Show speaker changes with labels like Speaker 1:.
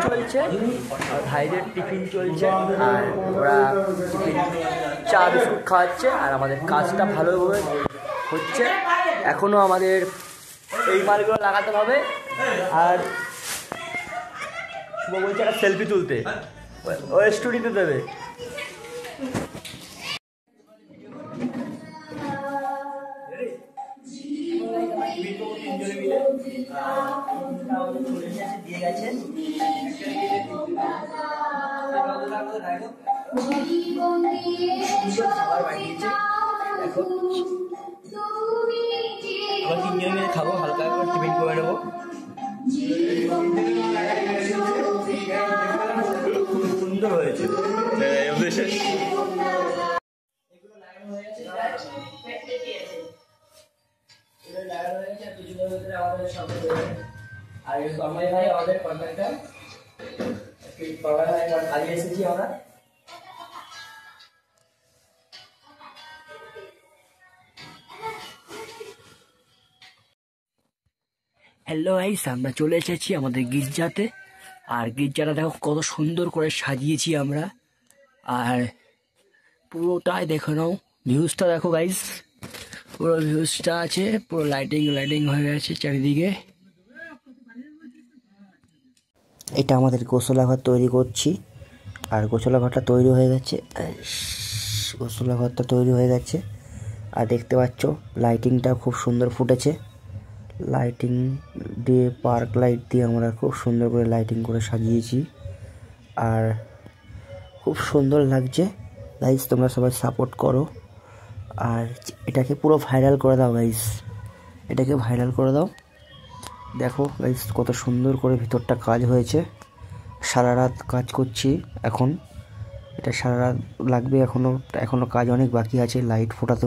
Speaker 1: চলছে আর ভাইদের টিফিন চলছে, আর ওরা টিফিন চা বিস্কুট খাওয়াচ্ছে, আর আমাদের কাজটা ভালোভাবে হচ্ছে। এখনও আমাদের এই মালগুলো লাগাতে হবে। আর শুভ বলছে একটা সেলফি তুলতে, ও স্টুডিওতে দেবে। দিয়ে গেছেন খাবার বানিয়েছে, দেখো আমরা তিনজন মিলে খাবো, হালকা করে টিফিন করে নেবো। খুব সুন্দর হয়েছে। আর তন্ময় ভাই আমাদের কন্ট্রাক্টর, কাজে এসেছি আমরা। হ্যালো গাইস, আমরা চলে এসেছি আমাদের গির্জাতে। আর গির্জাটা দেখো কত সুন্দর করে সাজিয়েছি আমরা। আর পুরোটাই দেখে নাও, ভিউজটা দেখো গাইস, পুরো ভিউজটা আছে, পুরো লাইটিং হয়ে গেছে চারিদিকে। এটা আমাদের গোসলাঘর তৈরি করছি, আর গোসলাঘরটা তৈরি হয়ে গেছে। গোসলাঘরটা তৈরি হয়ে গেছে, আর দেখতে পাচ্ছ লাইটিংটা খুব সুন্দর ফুটেছে। লাইটিং দিয়ে, পার্ক লাইট দিয়ে আমরা খুব সুন্দর করে লাইটিং করে সাজিয়েছি, আর খুব সুন্দর লাগছে। গাইস তোমরা সবাই সাপোর্ট করো, আর এটাকে পুরো ভাইরাল করে দাও গাইস, এটাকে ভাইরাল করে দাও। দেখো গাইস কত সুন্দর করে ভিতরটা কাজ হয়েছে। সারা রাত কাজ করছি এখন, এটা সারা রাত লাগবে, এখনো কাজ অনেক বাকি আছে, লাইট ফোটাতে